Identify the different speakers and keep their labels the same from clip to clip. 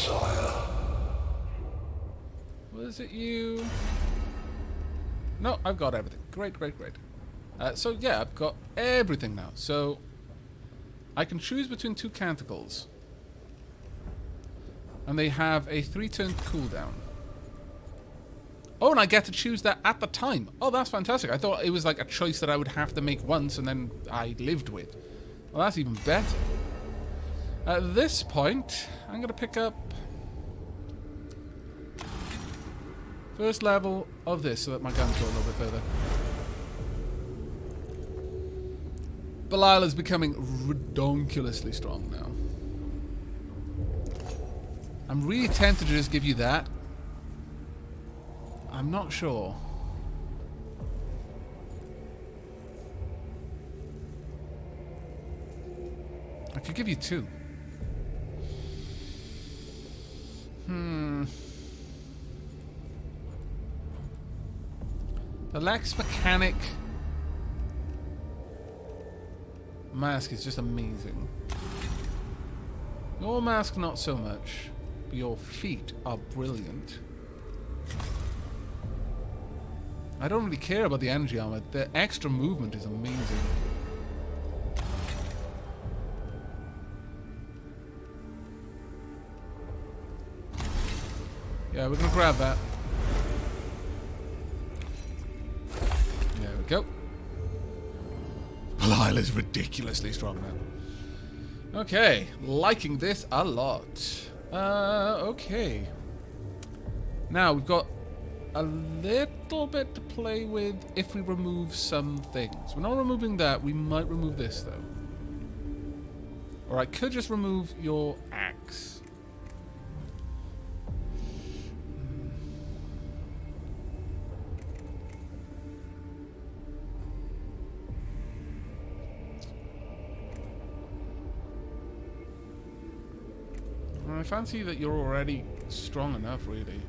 Speaker 1: sire.
Speaker 2: Was it you? No, I've got everything. Great, great, great. So yeah, I've got everything now. So I can choose between two canticles. And they have a 3-turn cooldown. Oh, and I get to choose that at the time. Oh, that's fantastic. I thought it was like a choice that I would have to make once and then I lived with. Well, that's even better. At this point, I'm going to pick up first level of this so that my guns go a little bit further. Belial is becoming redonkulously strong now. I'm really tempted to just give you that. I'm not sure. I could give you 2. The Lex Mechanic mask is just amazing. Your mask not so much, but your feet are brilliant. I don't really care about the energy armor. The extra movement is amazing. Yeah, we're gonna grab that. There we go. Belial is ridiculously strong now. Okay, liking this a lot. Okay. Now we've got a little bit to play with if we remove some things. We're not removing that. We might remove this though. Or I could just remove your axe. I fancy that you're already strong enough, really.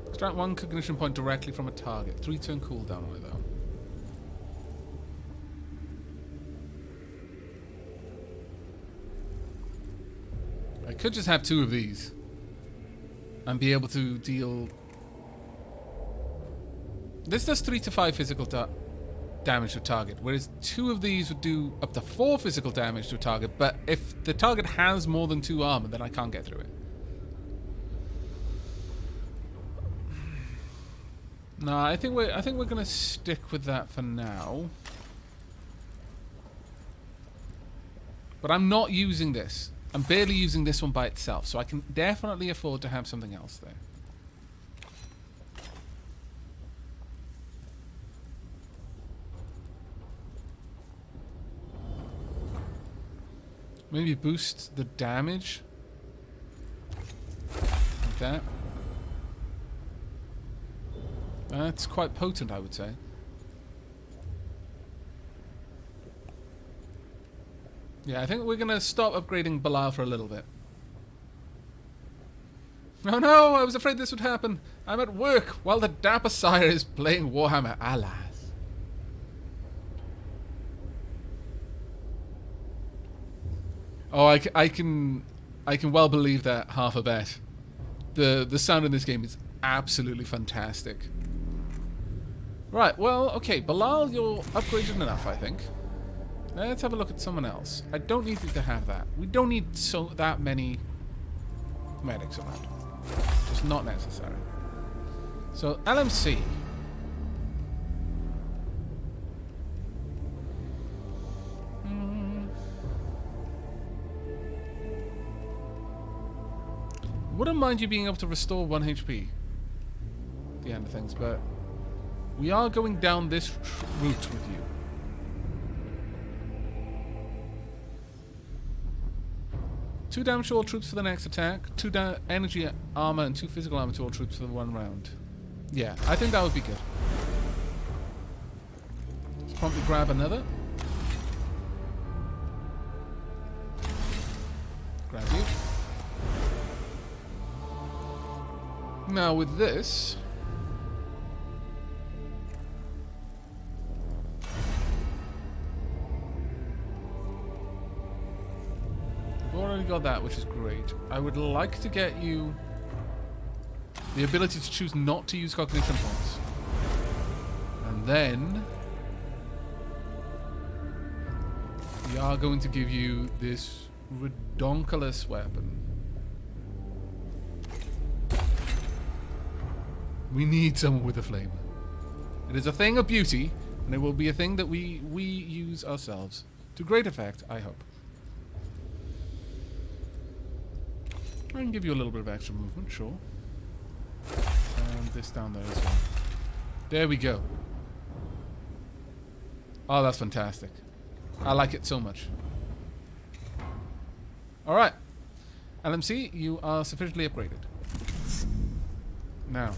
Speaker 2: Extract 1 cognition point directly from a target. 3-turn cooldown on it, though. I could just have 2 of these and be able to deal. This does 3 to 5 physical damage to a target, whereas 2 of these would do up to 4 physical damage to a target. But if the target has more than 2 armor, then I can't get through it. No, I think we're gonna stick with that for now. But I'm not using this. I'm barely using this one by itself, so I can definitely afford to have something else there. Maybe boost the damage. Like that. That's quite potent, I would say. Yeah, I think we're going to stop upgrading Belial for a little bit. Oh no, I was afraid this would happen. I'm at work while the Dapper Sire is playing Warhammer. Alas. Oh, I can well believe that half a bet. The sound in this game is absolutely fantastic. Right, well, okay, Belial, you're upgraded enough, I think. Let's have a look at someone else. I don't need you to have that. We don't need that many medics around. Just not necessary. So, LMC. Wouldn't mind you being able to restore 1 HP at the end of things, but we are going down this route with you. Two damage to all troops for the next attack, 2 energy armor and 2 physical armor to all troops for the 1 round. Yeah, I think that would be good. Let's promptly grab another. Grab you. Now with this, got that, which is great. I would like to get you the ability to choose not to use cognition points. And then we are going to give you this redonkulous weapon. We need someone with a flame. It is a thing of beauty, and it will be a thing that we use ourselves. To great effect, I hope. I can give you a little bit of extra movement, sure. And this down there as well. There we go. Oh, that's fantastic. I like it so much. Alright. LMC, you are sufficiently upgraded. Now.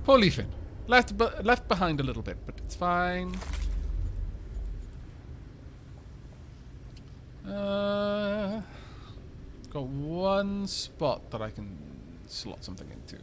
Speaker 2: Poor Leafin. Left behind a little bit, but it's fine. Got one spot that I can slot something into.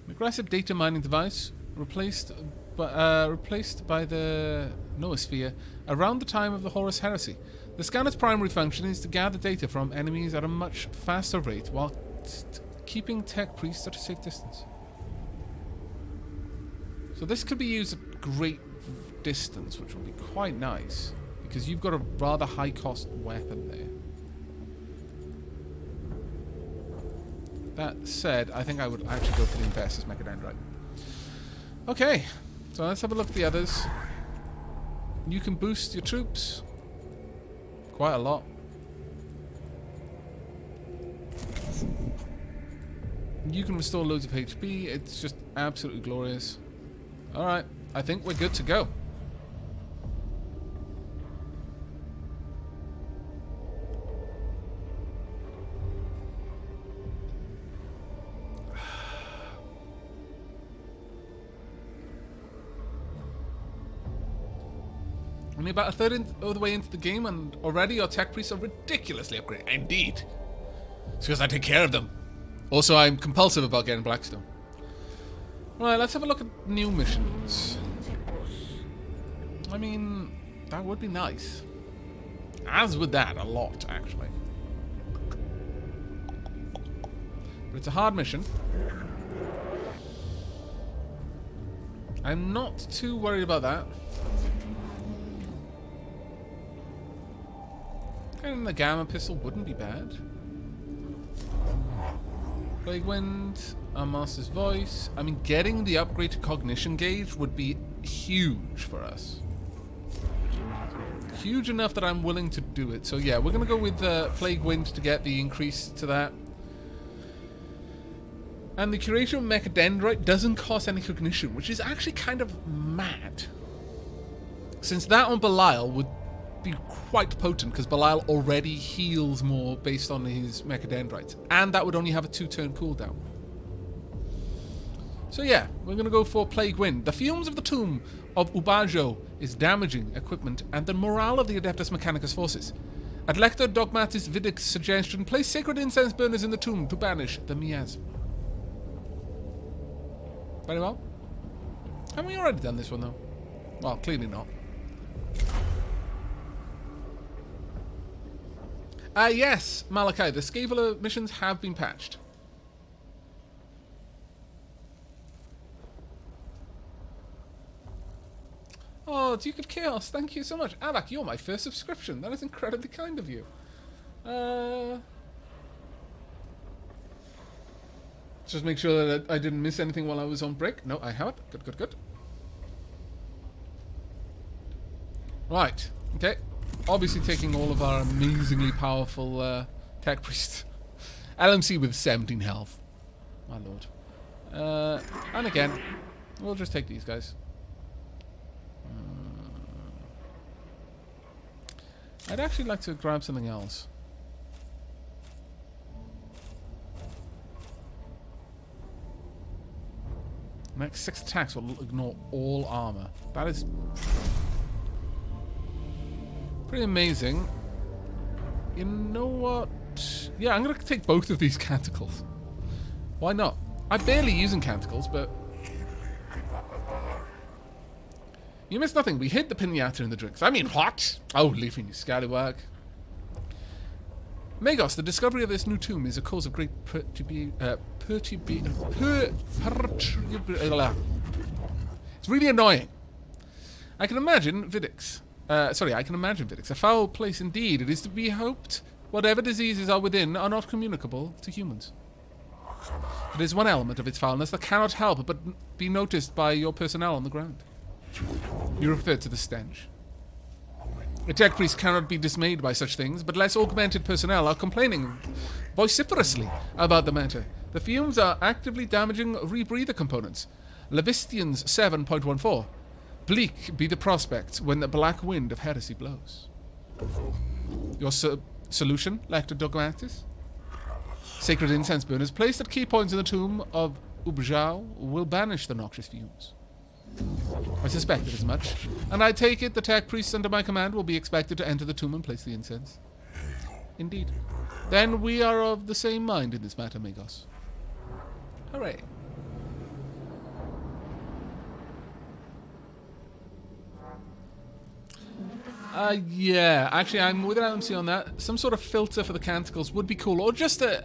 Speaker 2: An aggressive data mining device replaced by the noosphere around the time of the Horus heresy. The scanner's primary function is to gather data from enemies at a much faster rate while keeping tech priests at a safe distance. So this could be used at great distance, which will be quite nice, because you've got a rather high-cost weapon there. That said, I think I would actually go for the Adeptus Mechanicus. Okay, so let's have a look at the others. You can boost your troops quite a lot. You can restore loads of HP. It's just absolutely glorious. Alright, I think we're good to go. Only about a third of the way into the game, and already your tech priests are ridiculously upgraded. Indeed. It's because I take care of them. Also, I'm compulsive about getting Blackstone. Right, let's have a look at new missions. I mean, that would be nice. As would that, a lot, actually. But it's a hard mission. I'm not too worried about that. And the Gamma Pistol wouldn't be bad. Plague Wind, our Master's Voice. I mean, getting the upgrade to Cognition Gauge would be huge for us. Huge enough that I'm willing to do it. So yeah, we're going to go with Plague Wind to get the increase to that. And the Curation Mechadendrite doesn't cost any Cognition, which is actually kind of mad. Since that on Belial would be quite potent, because Belial already heals more based on his Mechadendrites, and that would only have a 2-turn cooldown. So yeah, we're going to go for Plague Wind. The fumes of the tomb of Ubajo is damaging equipment and the morale of the Adeptus Mechanicus forces. At Lector Dogmatis Videx suggestion, place sacred incense burners in the tomb to banish the miasm. Very well. Haven't we already done this one though? Well, clearly not. Yes, Malachi, the Scaveler missions have been patched. Oh, Duke of Chaos, thank you so much. Aavak, you're my first subscription. That is incredibly kind of you. Just make sure that I didn't miss anything while I was on break. No, I haven't. Good, good, good. Right, okay. Obviously taking all of our amazingly powerful tech priests. LMC with 17 health. My lord. And again, we'll just take these guys. I'd actually like to grab something else. Next 6 attacks will ignore all armor. That is pretty amazing. You know what? Yeah, I'm going to take both of these canticles. Why not? I'm barely using canticles, but... You missed nothing. We hid the pinata in the drinks. I mean, what? Oh, leaving you scallywag. Magos, the discovery of this new tomb is a cause of great It's really annoying. I can imagine Videx. I can imagine Videx. A foul place indeed. It is to be hoped whatever diseases are within are not communicable to humans. It is one element of its foulness that cannot help but be noticed by your personnel on the ground. You refer to the stench. A tech priest cannot be dismayed by such things, but less augmented personnel are complaining vociferously about the matter. The fumes are actively damaging rebreather components. Levistians 7.14. Bleak be the prospects when the black wind of heresy blows. Your solution, Lector Dogmatis? Sacred incense burners placed at key points in the tomb of Ubjao will banish the noxious fumes. I suspected as much, and I take it the tech priests under my command will be expected to enter the tomb and place the incense. Indeed. Then we are of the same mind in this matter, Magos. Hooray. Yeah, actually I'm with MC on that. Some sort of filter for the canticles would be cool, or just a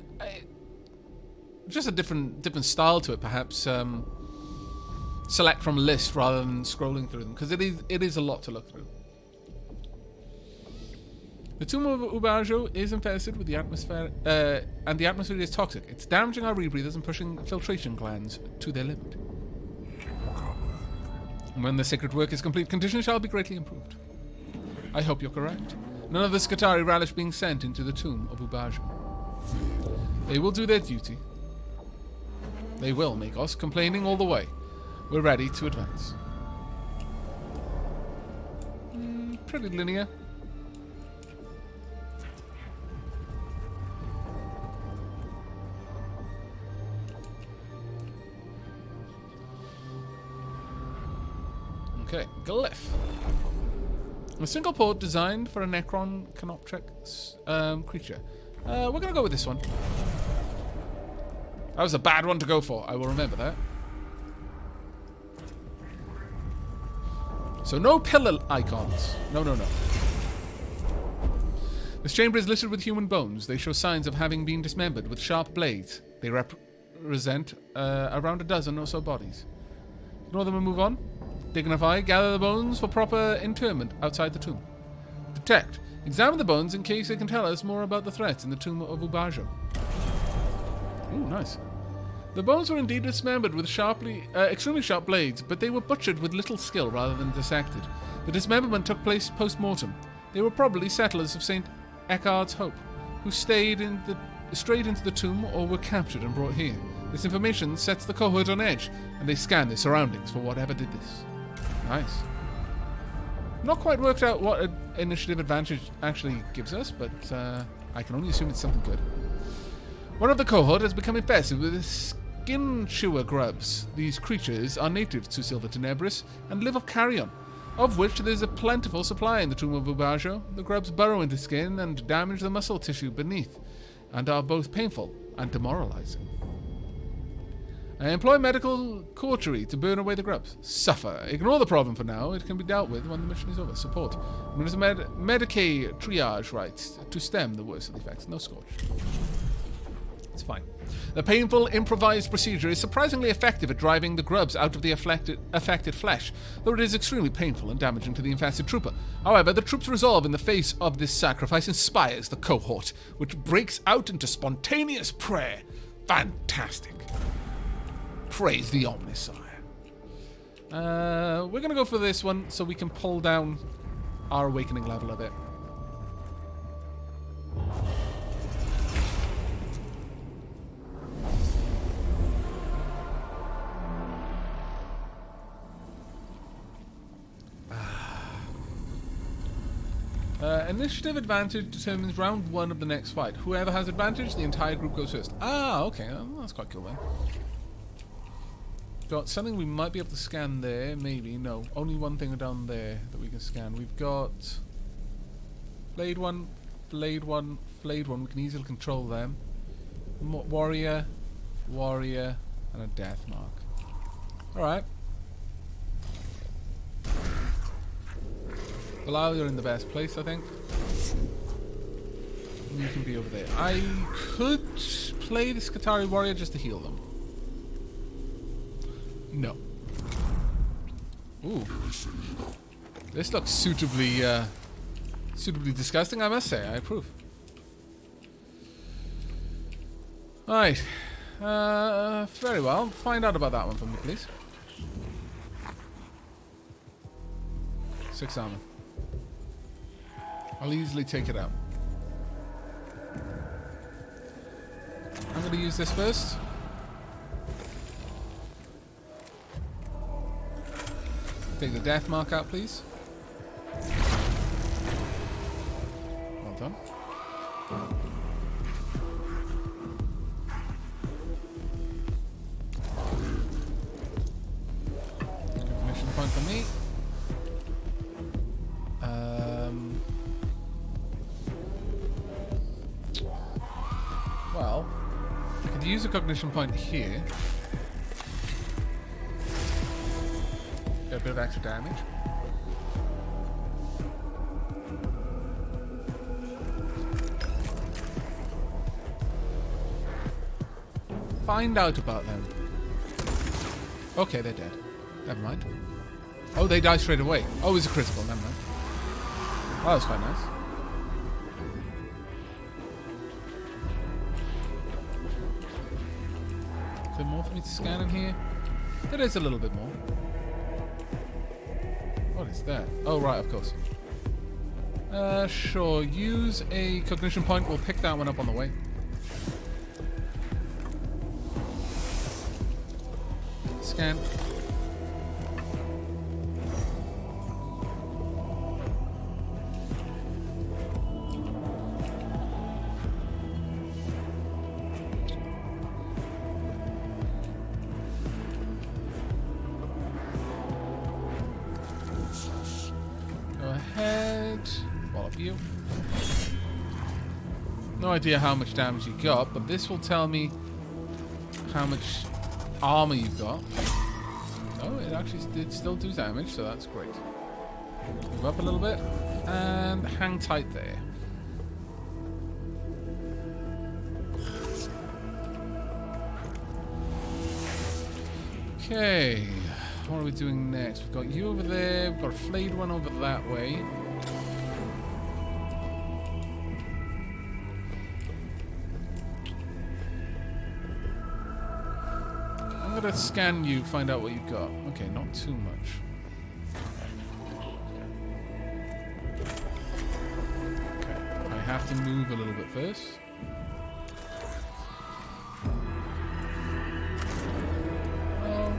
Speaker 2: different style to it, perhaps. Select from a list rather than scrolling through them, because it is a lot to look through. The tomb of Ubajo is infested with the atmosphere, and the atmosphere is toxic. It's damaging our rebreathers and pushing filtration glands to their limit. And when the sacred work is complete, conditions shall be greatly improved. I hope you're correct. None of the Scutari relish being sent into the tomb of Ubajo. They will do their duty. They will make us complaining all the way. We're ready to advance. Pretty linear. Okay, glyph. A single port designed for a Necron Canoptrix creature. We're gonna go with this one. That was a bad one to go for. I will remember that. So no pillar icons. No. This chamber is littered with human bones. They show signs of having been dismembered with sharp blades. They represent around a dozen or so bodies. Ignore them and move on. Dignify. Gather the bones for proper interment outside the tomb. Detect. Examine the bones in case they can tell us more about the threats in the tomb of Ubajo. Ooh, nice. The bones were indeed dismembered with extremely sharp blades, but they were butchered with little skill rather than dissected. The dismemberment took place post-mortem. They were probably settlers of St. Eckhard's Hope, who strayed into the tomb or were captured and brought here. This information sets the cohort on edge, and they scan their surroundings for whatever did this. Nice. Not quite worked out what initiative advantage actually gives us, but I can only assume it's something good. One of the cohort has become infested with skin chewer grubs. These creatures are native to Silver Tenebris and live off carrion, of which there's a plentiful supply in the tomb of Ubajo. The grubs burrow into skin and damage the muscle tissue beneath, and are both painful and demoralizing. I employ medical cautery to burn away the grubs. Suffer. Ignore the problem for now. It can be dealt with when the mission is over. Support. There's a Medicaid triage rights to stem the worst of the effects. No scorch. It's fine. The painful, improvised procedure is surprisingly effective at driving the grubs out of the affected flesh, though it is extremely painful and damaging to the infested trooper. However, the troops' resolve in the face of this sacrifice inspires the cohort, which breaks out into spontaneous prayer. Fantastic. Praise the Omnissiah. We're going to go for this one so we can pull down our awakening level a bit. Initiative advantage determines round 1 of the next fight. Whoever has advantage, the entire group goes first. Ah, okay. That's quite cool then. Got something we might be able to scan there. Maybe. No. Only one thing down there that we can scan. We've got Blade 1, Blade 1, Blade 1. We can easily control them. Warrior. warrior, and a death mark. Alright. Bilal, you're in the best place, I think. You can be over there. I could play the Skitarii warrior just to heal them. No. Ooh. This looks suitably disgusting, I must say. I approve. Right. Very well. Find out about that one for me, please. 6 armor. I'll easily take it out. I'm going to use this first. Take the death mark out, please. Well done. Recognition point for me. Well, I could use a cognition point here. Get a bit of extra damage. Find out about them. Okay, they're dead. Never mind. Oh, they die straight away. Oh, it's a critical. Never mind. Oh, that was quite nice. Is there more for me to scan in here? There is a little bit more. What is that? Oh, right, of course. Sure. Use a cognition point. We'll pick that one up on the way. Scan. You. No idea how much damage you got, but this will tell me how much armor you've got. Oh, it actually did still do damage, so that's great. Move up a little bit and hang tight there. Okay, what are we doing next? We've got you over there, we've got a flayed one over that way. I'm gonna scan you, find out what you've got. Okay, not too much. Okay, I have to move a little bit first. Oh.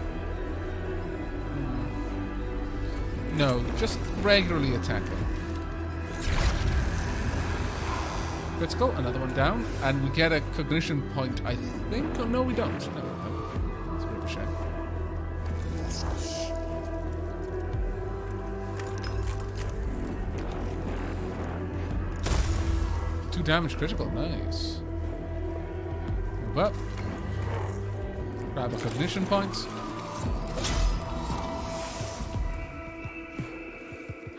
Speaker 2: No, just regularly attack them. Critical, another one down, and we get a cognition point, I think. Oh, no, we don't. No. Shame. 2 damage critical, nice. Move up. Grab a cognition point.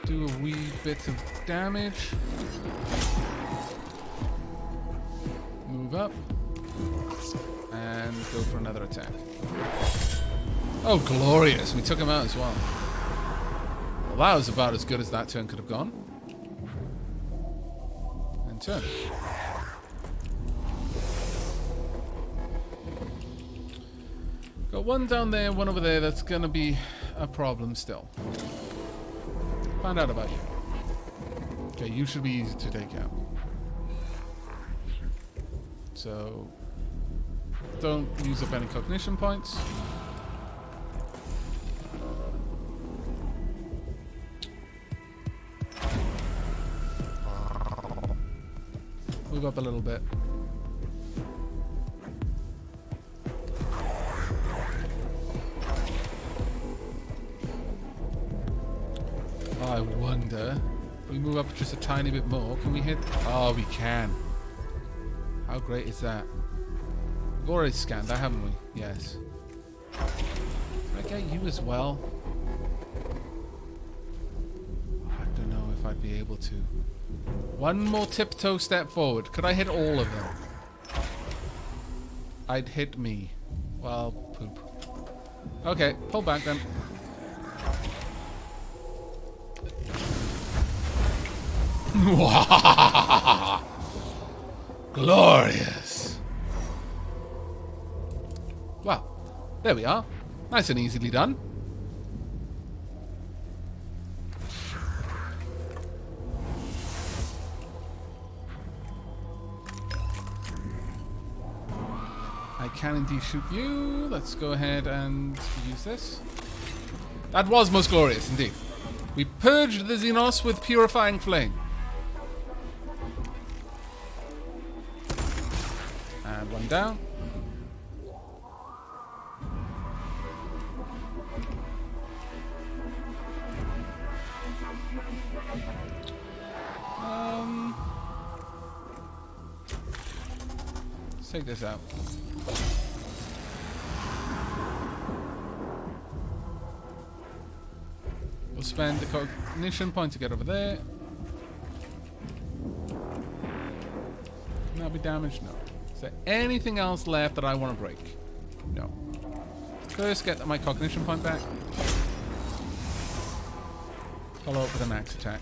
Speaker 2: Do a wee bit of damage. Move up. And go for another attack. Oh, glorious. We took him out as well. Well, that was about as good as that turn could have gone. And turn. Got one down there, one over there. That's going to be a problem still. Find out about you. Okay, you should be easy to take out. So... don't use up any cognition points. Move up a little bit. I wonder if we move up just a tiny bit more, can we hit? Oh, we can. How great is that? already scanned that, haven't we? Yes. Can I get you as well? I don't know if I'd be able to. One more tiptoe step forward. Could I hit all of them? I'd hit me. Well, poop. Okay, pull back then. Glorious. Well, there we are. Nice and easily done. I can indeed shoot you. Let's go ahead and use this. That was most glorious indeed. We purged the Xenos with purifying flame. And one down. Let's take this out. We'll spend the cognition point to get over there. Can that be damaged? No. Is there anything else left that I want to break? No. First, get my cognition point back. Follow up with an axe attack.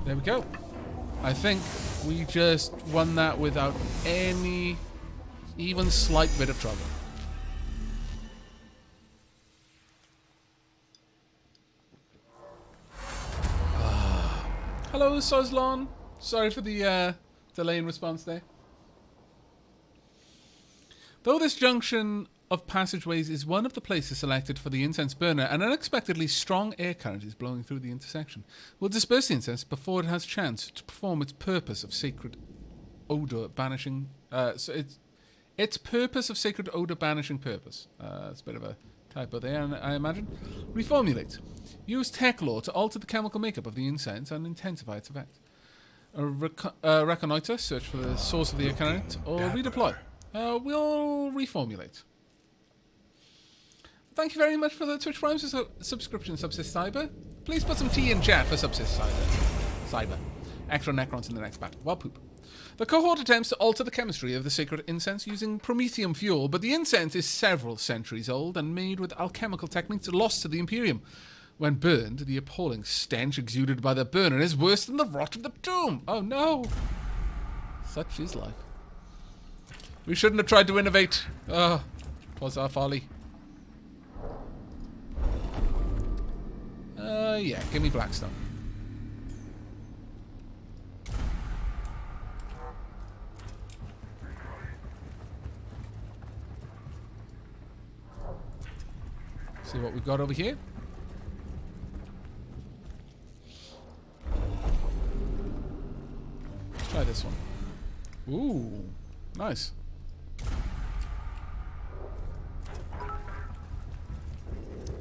Speaker 2: There we go. I think we just won that without any, even slight bit of trouble. Hello, Sozlon. Sorry for the delay in response there. Though this junction of passageways is one of the places selected for the incense burner, an unexpectedly strong air current is blowing through the intersection. We'll disperse the incense before it has chance to perform its purpose of sacred odor banishing. Its purpose of sacred odor banishing purpose. It's a bit of a typo there, I imagine. Reformulate. Use tech law to alter the chemical makeup of the incense and intensify its effect. Reconnoiter, search for the source of the air current, or redeploy. We'll reformulate. Thank you very much for the Twitch Prime subscription, Subsist Cyber. Please put some tea in chat for Subsist Cyber. Extra Necrons in the next battle. Well, poop. The cohort attempts to alter the chemistry of the sacred incense using promethium fuel, but the incense is several centuries old and made with alchemical techniques lost to the Imperium. When burned, the appalling stench exuded by the burner is worse than the rot of the tomb. Oh no! Such is life. We shouldn't have tried to innovate. Oh, 'twas our folly. Yeah, give me Blackstone. See what we've got over here. Let's try this one. Ooh, nice.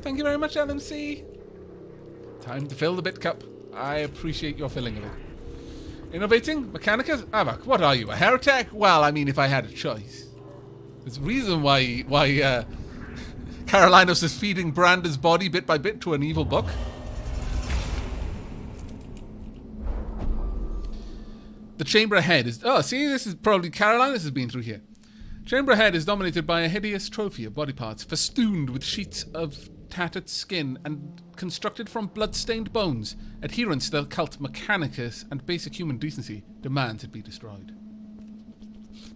Speaker 2: Thank you very much, LMC. Time to fill the bit cup. I appreciate your filling of it. Innovating? Mechanicus? Aavak, what are you, a heretic? Well, I mean, if I had a choice. There's a reason why Carolinos is feeding Branda's body bit by bit to an evil book. The chamber ahead is... Oh, see, this is probably Carolinos has been through here. Chamber ahead is dominated by a hideous trophy of body parts, festooned with sheets of tattered skin and constructed from blood-stained bones. Adherents to the cult Mechanicus and basic human decency demands it be destroyed.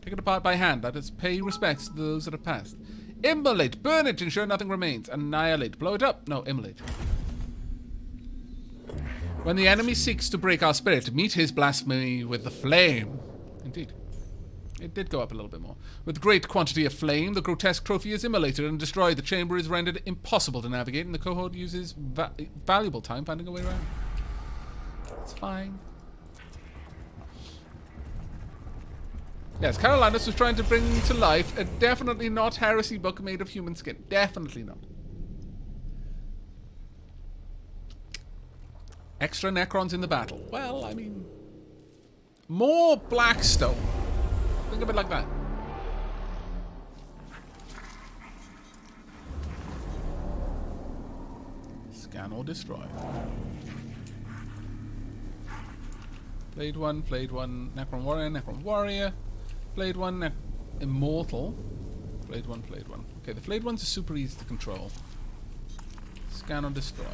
Speaker 2: Take it apart by hand. Let us pay respects to those that have passed. Immolate, burn it, ensure nothing remains. Annihilate, blow it up. No, immolate. When the enemy seeks to break our spirit, meet his blasphemy with the flame. Indeed. It did go up a little bit more. With great quantity of flame, the grotesque trophy is immolated and destroyed. The chamber is rendered impossible to navigate, and the cohort uses valuable time finding a way around. It's fine. Yes, Carolinas was trying to bring to life a definitely not heresy book made of human skin. Definitely not. Extra Necrons in the battle. Well, I mean... More Blackstone. Think of it like that. Scan or destroy. Flayed one, Necron Warrior. Flayed one, Immortal. Flayed one. Okay, the flayed ones are super easy to control. Scan or destroy.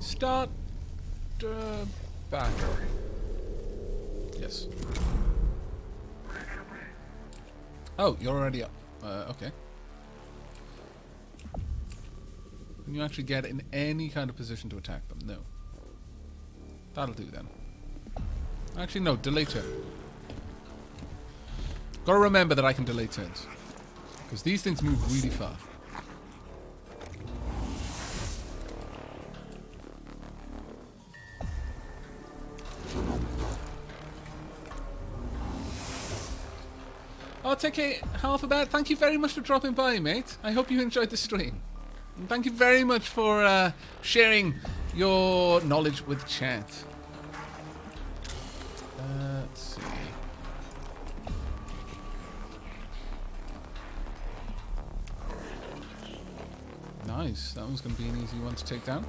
Speaker 2: Start battle. Yes. Oh, you're already up. Okay. Can you actually get in any kind of position to attack them? No. That'll do then. Actually, no. Delay turn. Gotta remember that I can delay turns. Because these things move really far. Oh, TK Alphabet, thank you very much for dropping by, mate. I hope you enjoyed the stream. And thank you very much for sharing your knowledge with chat. Let's see. Nice. That one's going to be an easy one to take down.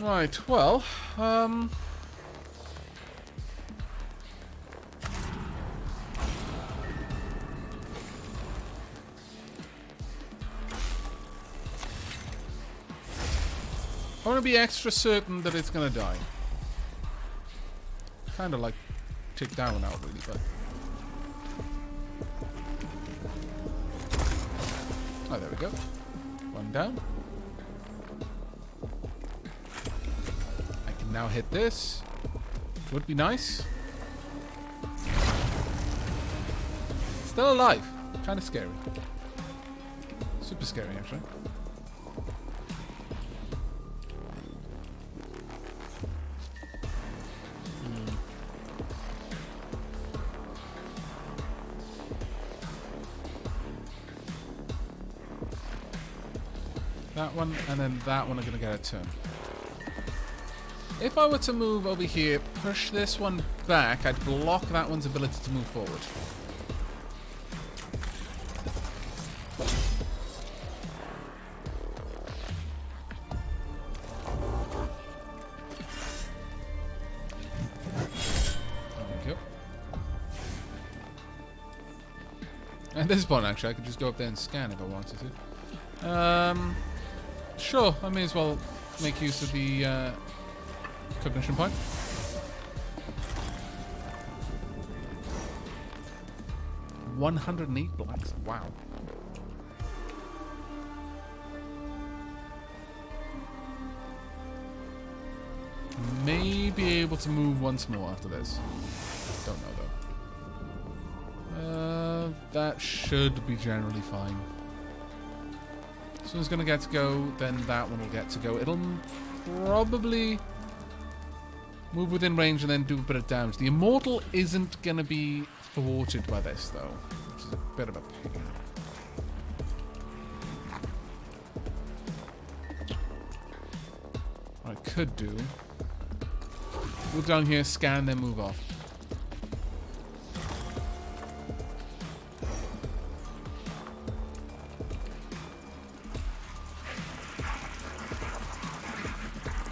Speaker 2: Right, well, I want to be extra certain that it's going to die. Kind of like take that one out, really, but... Oh, there we go. One down. I can now hit this. Would be nice. Still alive. Kind of scary. Super scary, actually. That one, and then that one are going to get a turn. If I were to move over here, push this one back, I'd block that one's ability to move forward. There we go. At this point, actually, I could just go up there and scan if I wanted to. Sure, I may as well make use of the cognition point. $108 blocks. Wow. May be able to move once more after this. Don't know though. That should be generally fine. This one's going to get to go, then that one will get to go. It'll probably move within range and then do a bit of damage. The Immortal isn't going to be thwarted by this, though, which is a bit of a pain. What I could do, move down here, scan, then move off.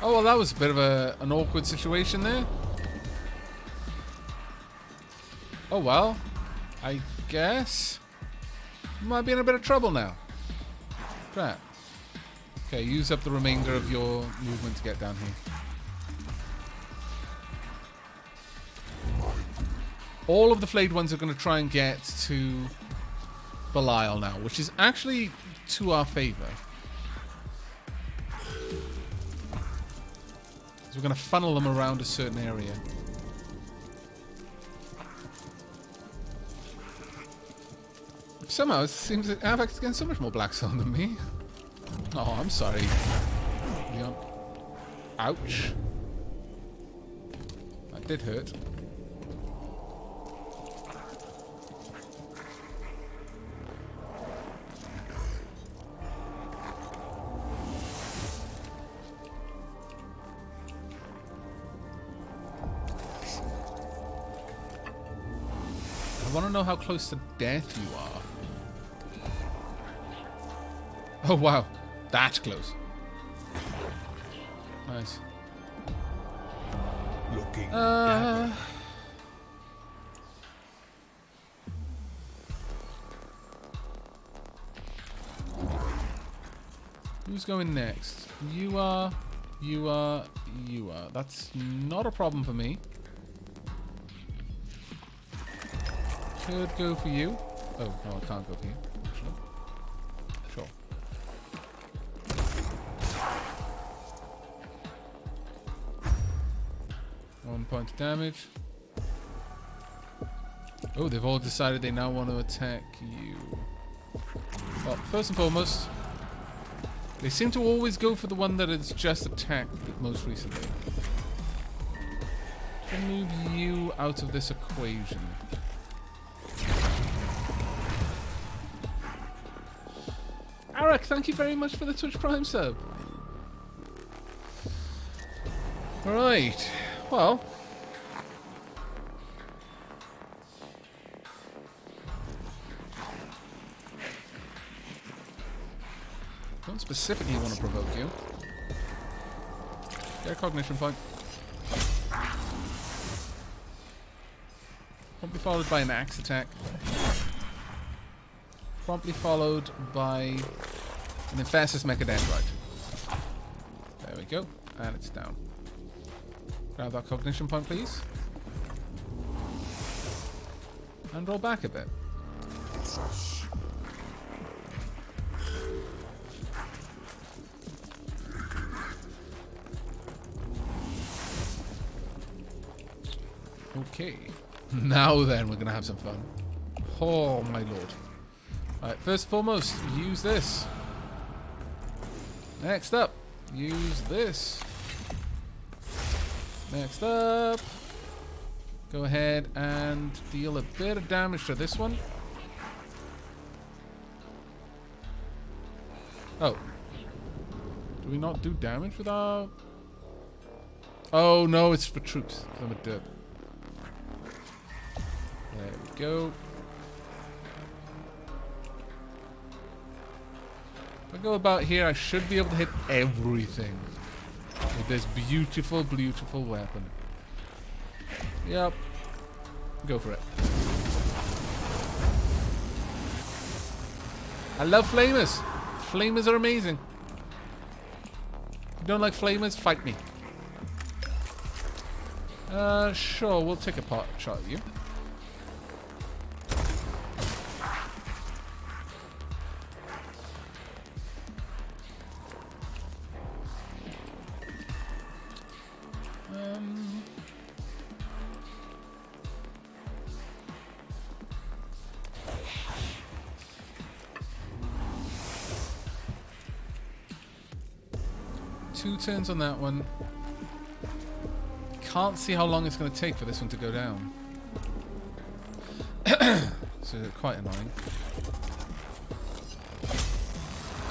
Speaker 2: Oh, well, that was a bit of an awkward situation there. Oh, well. I guess. Might be in a bit of trouble now. Crap. Okay, use up the remainder of your movement to get down here. All of the flayed ones are going to try and get to Belial now, which is actually to our favor. We're going to funnel them around a certain area. Somehow it seems that Aavak's getting so much more Blackstone than me. Oh, I'm sorry. Leon. Ouch. That did hurt. want to know how close to death you are. Oh, wow. That close. Nice.
Speaker 1: Looking
Speaker 2: Who's going next? You are. That's not a problem for me. Could go for you. Oh, no, I can't go for you. Actually. Sure. One point of damage. Oh, they've all decided they now want to attack you. Well, first and foremost, they seem to always go for the one that is just attacked most recently. I'll move you out of this equation. Aavak, thank you very much for the Twitch Prime sub. Right, well. Don't specifically want to provoke you. Get a cognition point. Promptly followed by an axe attack. Promptly followed by an Adeptus Mechanicus. There we go. And it's down. Grab that cognition point, please. And roll back a bit. Okay. Now then, we're going to have some fun. Oh, my lord. Alright, first and foremost, use this. Next up, use this. Next up, go ahead and deal a bit of damage to this one. Oh. Do we not do damage without... Oh, no, it's for troops. I'm a derp. There we go. If I go about here, I should be able to hit everything with this beautiful, beautiful weapon. Yep. Go for it. I love flamers. Flamers are amazing. If you don't like flamers, fight me. Sure, we'll take a pot shot at you. Two turns on that one. Can't see how long it's going to take for this one to go down. So quite annoying.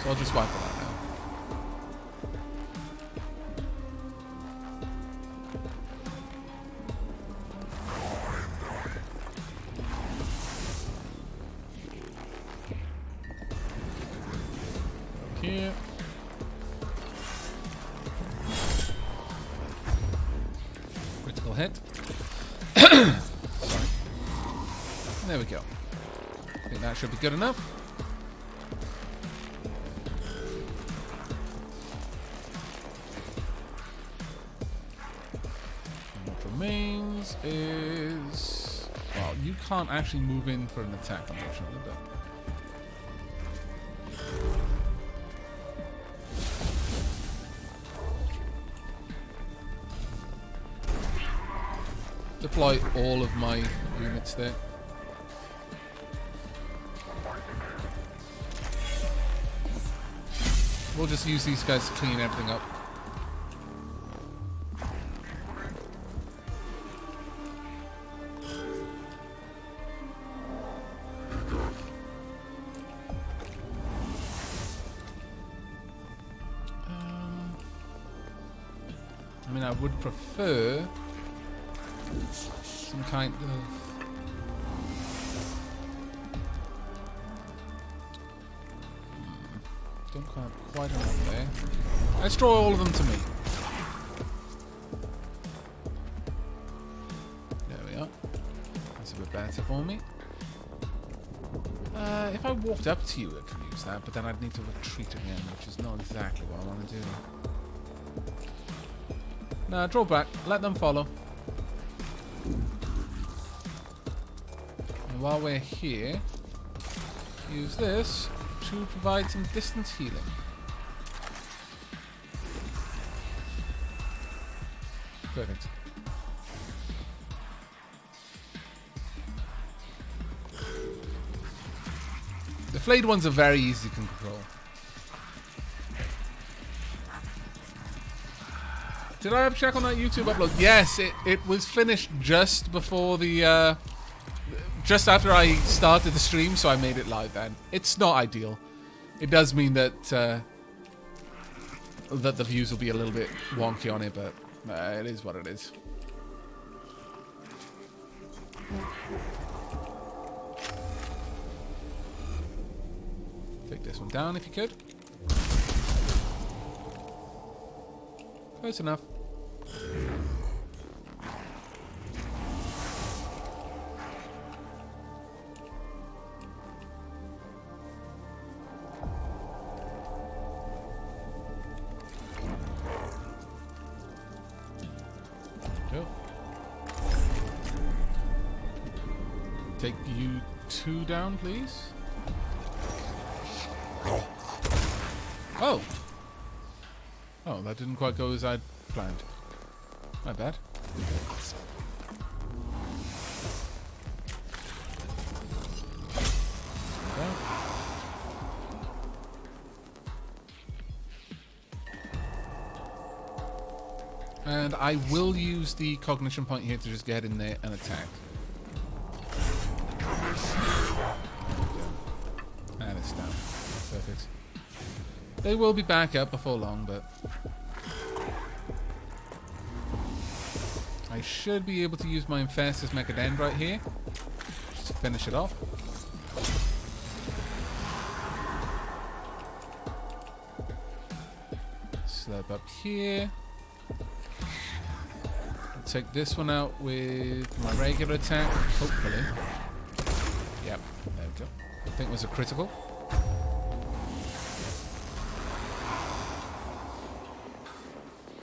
Speaker 2: So I'll just wipe it out now. Here. Hit. Sorry. There we go. I think that should be good enough. And what remains is... Well, you can't actually move in for an attack, unfortunately, but... Deploy all of my units there. We'll just use these guys to clean everything up. I mean, I would prefer some kind of Don't have quite enough there. Let's draw all of them to me. There we are. That's a bit better for me. If I walked up to you, I could use that, but then I'd need to retreat again, which is not exactly what I want to do. Nah, draw back. Let them follow. And while we're here, use this to provide some distance healing. Perfect. The flayed ones are very easy to control. Did I have a check on that YouTube upload? Yes, it was finished just before the just after I started the stream, so I made it live then. It's not ideal. It does mean that that the views will be a little bit wonky on it, but it is what it is. Take this one down if you could. Close enough. Go. Take you two down, please. Oh! Oh, that didn't quite go as I'd planned. My bad. Okay. And I will use the cognition point here to just get in there and attack. And it's down. Perfect. They will be back up before long, but I should be able to use my Adeptus Mechanicus right here just to finish it off. Slurp up here. I'll take this one out with my regular attack, hopefully. Yep, there we go. I think it was a critical.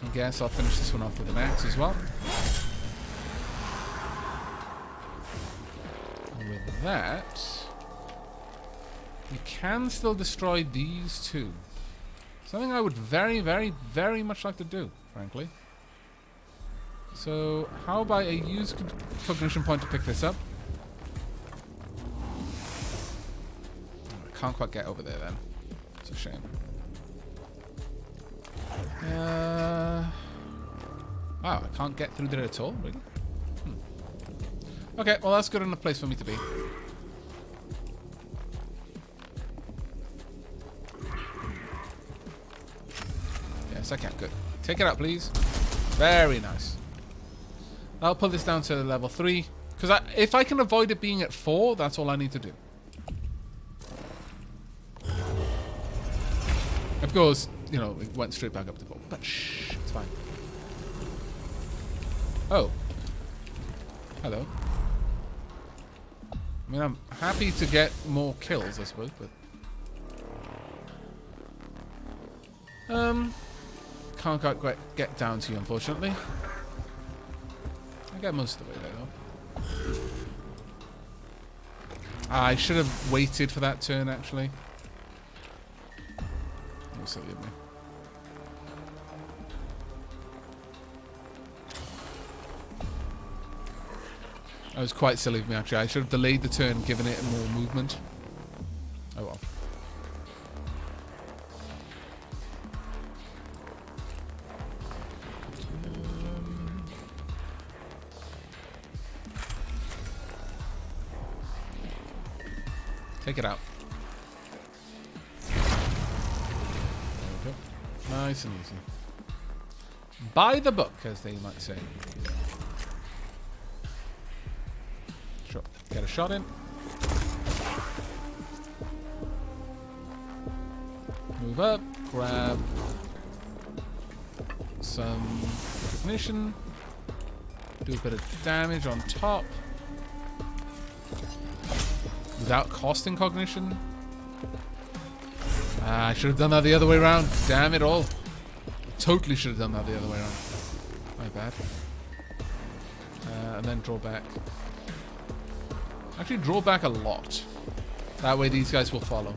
Speaker 2: I guess I'll finish this one off with an axe as well. And with that, we can still destroy these two. Something I would very, very, very much like to do, frankly. So, how about I use cognition point to pick this up? I can't quite get over there then. It's a shame. Wow, I can't get through there at all, really? Okay, well that's good enough place for me to be. Yes, I can. Good. Take it out, please. Very nice. I'll put this down to level 3. Because if I can avoid it being at 4, that's all I need to do. Of course, you know, it went straight back up to 4. But shh, it's fine. Oh. Hello. I mean, I'm happy to get more kills, I suppose, but... Can't quite get down to you, unfortunately. I get most of the way there, though. I should have waited for that turn, actually. You're silly of me. That was quite silly of me, actually. I should have delayed the turn and given it more movement. Oh well. Take it out. There we go. Nice and easy. By the book, as they might say. Sure. Get a shot in. Move up, grab some recognition, do a bit of damage on top without costing cognition. I should have done that the other way around. Damn it all. Totally should have done that the other way around. My bad. And then draw back. Actually, draw back a lot. That way these guys will follow.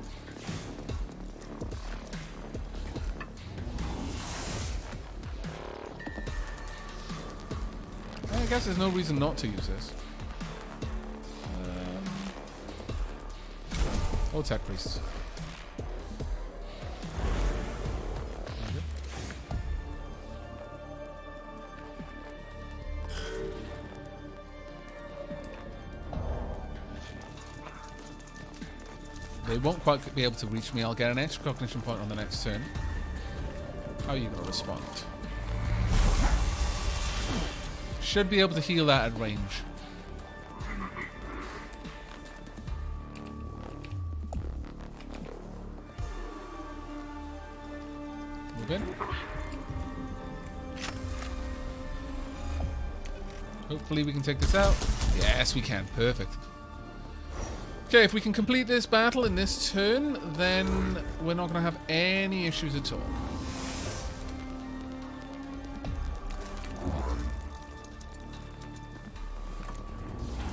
Speaker 2: I guess there's no reason not to use this. Tech priests. They won't quite be able to reach me. I'll get an extra cognition point on the next turn. How are you going to respond? Should be able to heal that at range. Move in. Hopefully we can take this out. Yes, we can. Perfect. Okay, if we can complete this battle in this turn, then we're not going to have any issues at all.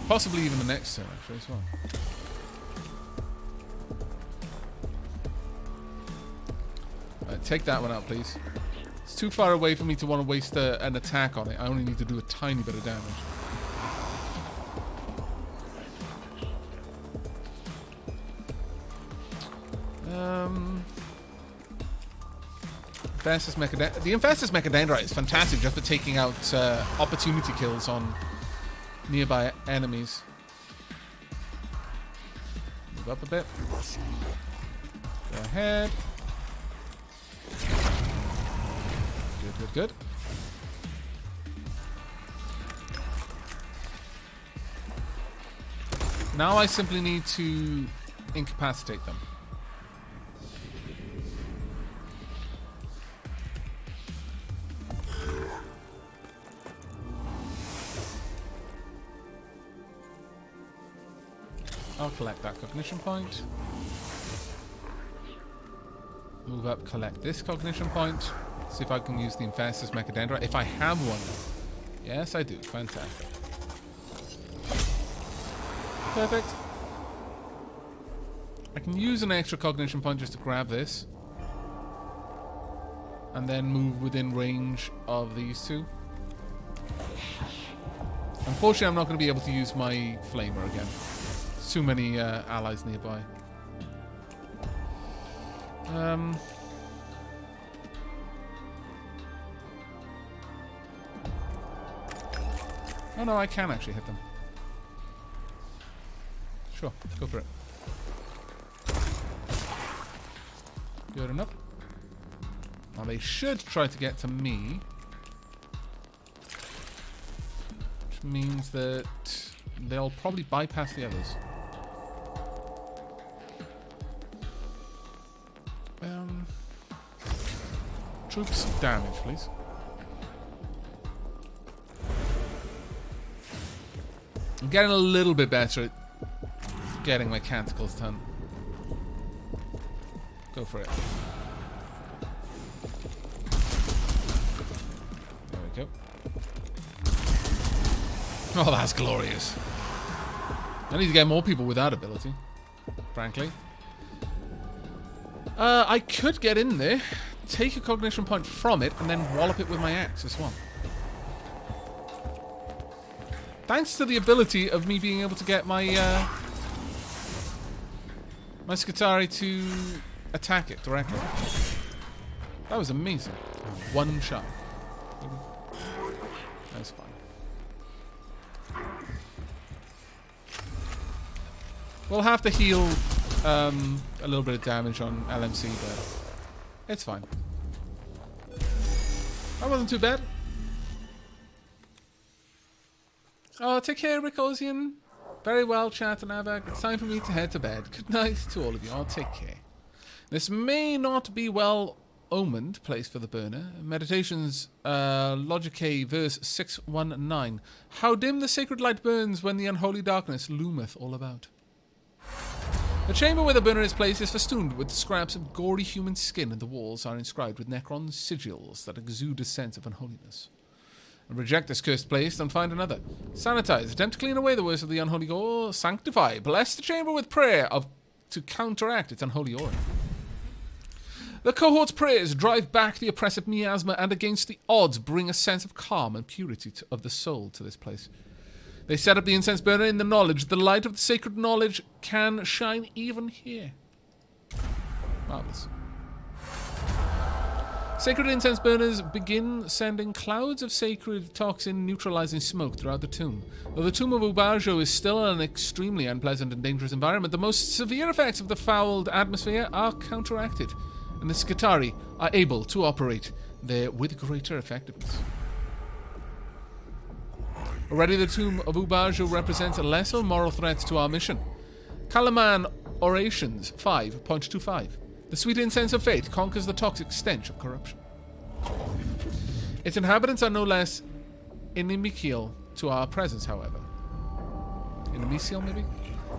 Speaker 2: Possibly even the next turn, actually, as well. Take that one out, please. It's too far away for me to want to waste an attack on it. I only need to do a tiny bit of damage. The Infestus Mechanicus is fantastic just for taking out opportunity kills on nearby enemies. Move up a bit. Go ahead. Good, good, good. Now I simply need to incapacitate them. I'll collect that cognition point. Move up, collect this cognition point. See if I can use the Infestus Mechanicus. If I have one. Yes, I do. Fantastic. Perfect. I can use an extra cognition point just to grab this. And then move within range of these two. Unfortunately, I'm not going to be able to use my flamer again. There's too many allies nearby. Oh no, I can actually hit them. Sure, go for it. Good enough. Now they should try to get to me. Which means that they'll probably bypass the others. Troops, damage, please. I'm getting a little bit better at getting my canticles done. Go for it. There we go. Oh, that's glorious. I need to get more people with that ability, frankly. I could get in there, take a cognition point from it, and then wallop it with my axe as well. Thanks to the ability of me being able to get my my Skitarii to attack it directly. That was amazing. One shot. That's fine. We'll have to heal a little bit of damage on LMC, but it's fine. That wasn't too bad. Oh, take care, Rickosian. Very well, chat and Aavak. It's time for me to head to bed. Good night to all of you. I'll take care. This may not be well-omened place for the burner. Meditations, Logicae, verse 619. How dim the sacred light burns when the unholy darkness loometh all about. The chamber where the burner is placed is festooned with scraps of gory human skin, and the walls are inscribed with Necron sigils that exude a sense of unholiness. Reject this cursed place and find another. Sanitize. Attempt to clean away the worst of the unholy gore. Sanctify. Bless the chamber with prayer to counteract its unholy aura. The cohort's prayers drive back the oppressive miasma and against the odds bring a sense of calm and purity of the soul to this place. They set up the incense burner in the knowledge the light of the sacred knowledge can shine even here. Marvelous. Sacred incense burners begin sending clouds of sacred toxin neutralizing smoke throughout the tomb. Though the tomb of Ubajo is still an extremely unpleasant and dangerous environment, the most severe effects of the fouled atmosphere are counteracted, and the Skitarii are able to operate there with greater effectiveness. Already the tomb of Ubajo represents lesser moral threats to our mission. Kalaman Orations 5.25. The sweet incense of fate conquers the toxic stench of corruption. Its inhabitants are no less inimical to our presence, however. Inimical, maybe?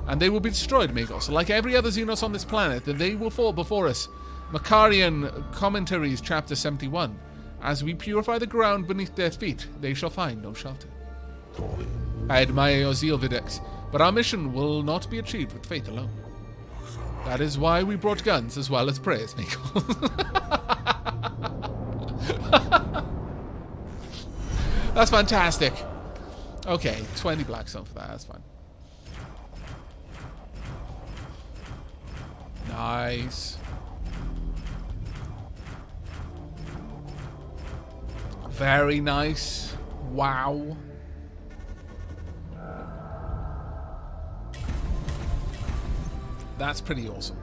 Speaker 2: And they will be destroyed, Magos. Like every other Xenos on this planet, that they will fall before us. Macarian Commentaries, Chapter 71. As we purify the ground beneath their feet, they shall find no shelter. I admire your zeal, Videx, but our mission will not be achieved with faith alone. That is why we brought guns as well as prayers, Miko. That's fantastic. Okay, 20 blackstone for that. That's fine. Nice. Very nice. Wow. That's pretty awesome.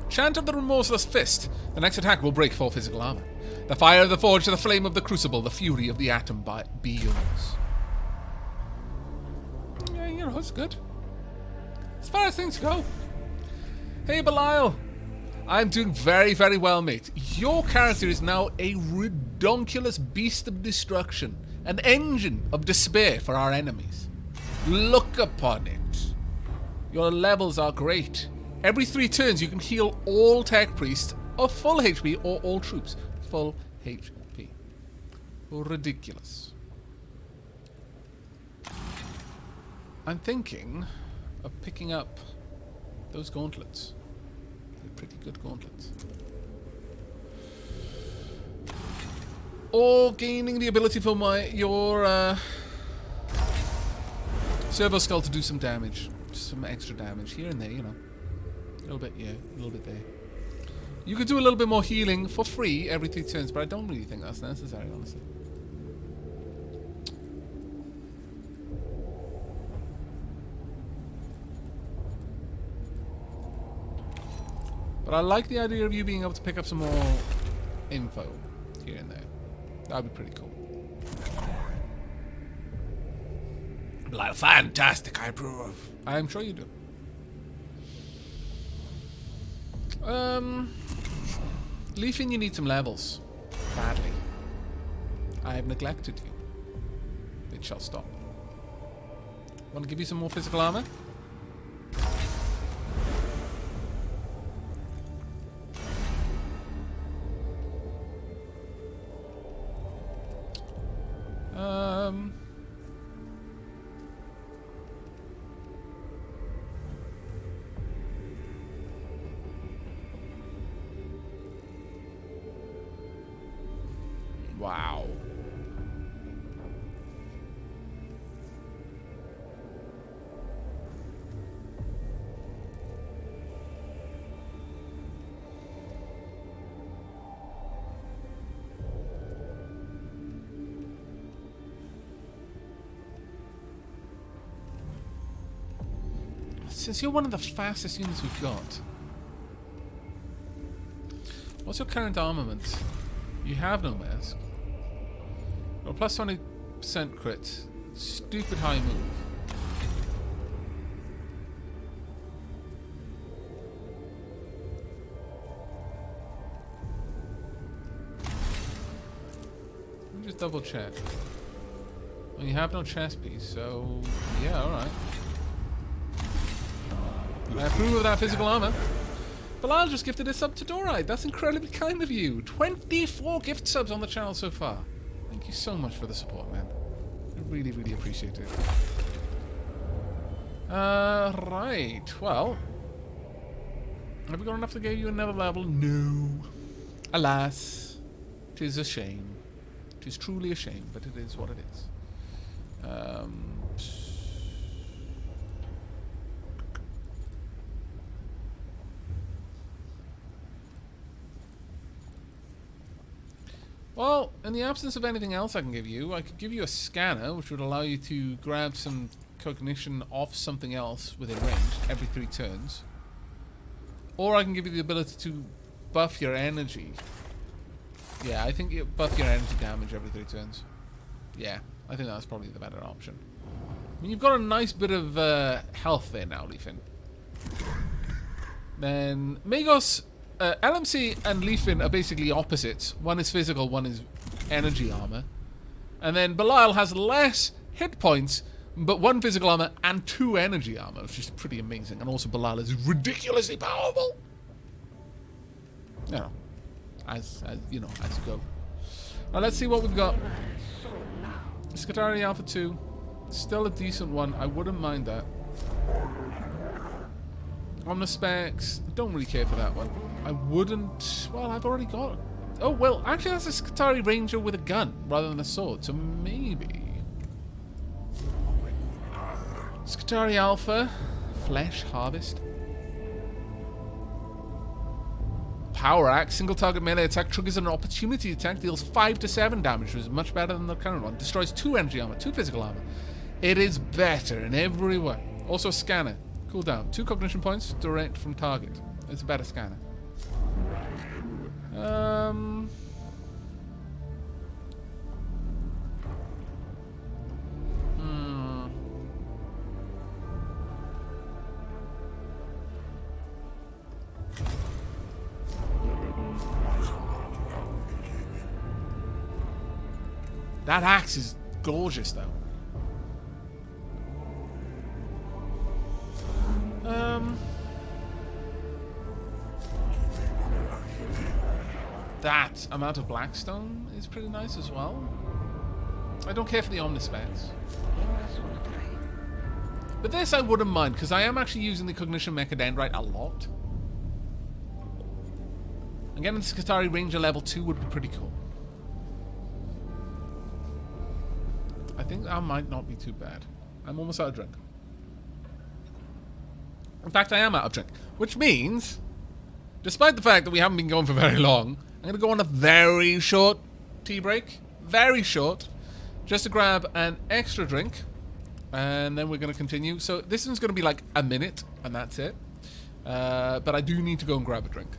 Speaker 2: Chant of the Remorseless Fist. The next attack will break 4 physical armor. The fire of the forge to the flame of the crucible, the fury of the atom be yours. Yeah, you know, it's good. As far as things go. Hey, Belial. I'm doing very, very well, mate. Your character is now a redonkulous beast of destruction. An engine of despair for our enemies. Look upon it. Your levels are great. Every 3 turns you can heal all tech priests of full HP or all troops. Full HP. Ridiculous. I'm thinking of picking up those gauntlets. They're pretty good gauntlets. Or gaining the ability for your servo skull to do some damage. Just some extra damage here and there, you know. A little bit, yeah, a little bit there. You could do a little bit more healing for free every 3 turns, but I don't really think that's necessary, honestly. But I like the idea of you being able to pick up some more info here and there. That'd be pretty cool. Like, fantastic, I approve. I'm sure you do. Leafin, you need some levels. Badly. I have neglected you. It shall stop. Want to give you some more physical armor? Wow. Since you're one of the fastest units we've got, what's your current armament? You have no mask. No, plus 20% crit. Stupid high move. me just double check. Well, you have no chest piece, so yeah, alright. I approve of that physical armor. Bilal just gifted a sub to Dorite. That's incredibly kind of you. 24 gift subs on the channel so far. Thank you so much for the support, man. I really, really appreciate it. Right. Well, have we got enough to give you another level? No. Alas. 'Tis a shame. 'Tis truly a shame, but it is what it is. Well, in the absence of anything else I can give you, I could give you a scanner, which would allow you to grab some cognition off something else within range every 3 turns. Or I can give you the ability to buff your energy. Yeah, I think you buff your energy damage every 3 turns. Yeah, I think that's probably the better option. I mean, you've got a nice bit of health there now, Leafin. Then Magos, LMC and Leafin are basically opposites. One is physical, one is energy armor. And then Belial has less hit points, but 1 physical armor and 2 energy armor, which is pretty amazing. And also Belial is ridiculously powerful. No, as you know, as you go. Now let's see what we've got. Skitari Alpha 2. Still a decent one. I wouldn't mind that. Omnispecs. Don't really care for that one. I wouldn't... Well, I've already got... Oh, well, actually that's a Skitari Ranger with a gun rather than a sword. So maybe... Skitari Alpha. Flesh Harvest. Power Axe. Single target melee attack triggers an opportunity attack. Deals 5 to 7 damage, which is much better than the current one. Destroys 2 energy armor, 2 physical armor. It is better in every way. Also a scanner. Cooldown. 2 cognition points direct from target. It's a better scanner. That axe is gorgeous, though. That amount of Blackstone is pretty nice as well. I don't care for the Omnispecs. But this I wouldn't mind, because I am actually using the Cognition Mechadendrite a lot. And getting the Skitari Ranger level 2 would be pretty cool. I think that might not be too bad. I'm almost out of drink. In fact, I am out of drink. Which means, despite the fact that we haven't been going for very long, I'm going to go on a very short tea break. Very short. Just to grab an extra drink. And then we're going to continue. So this one's going to be like a minute, and that's it. But I do need to go and grab a drink.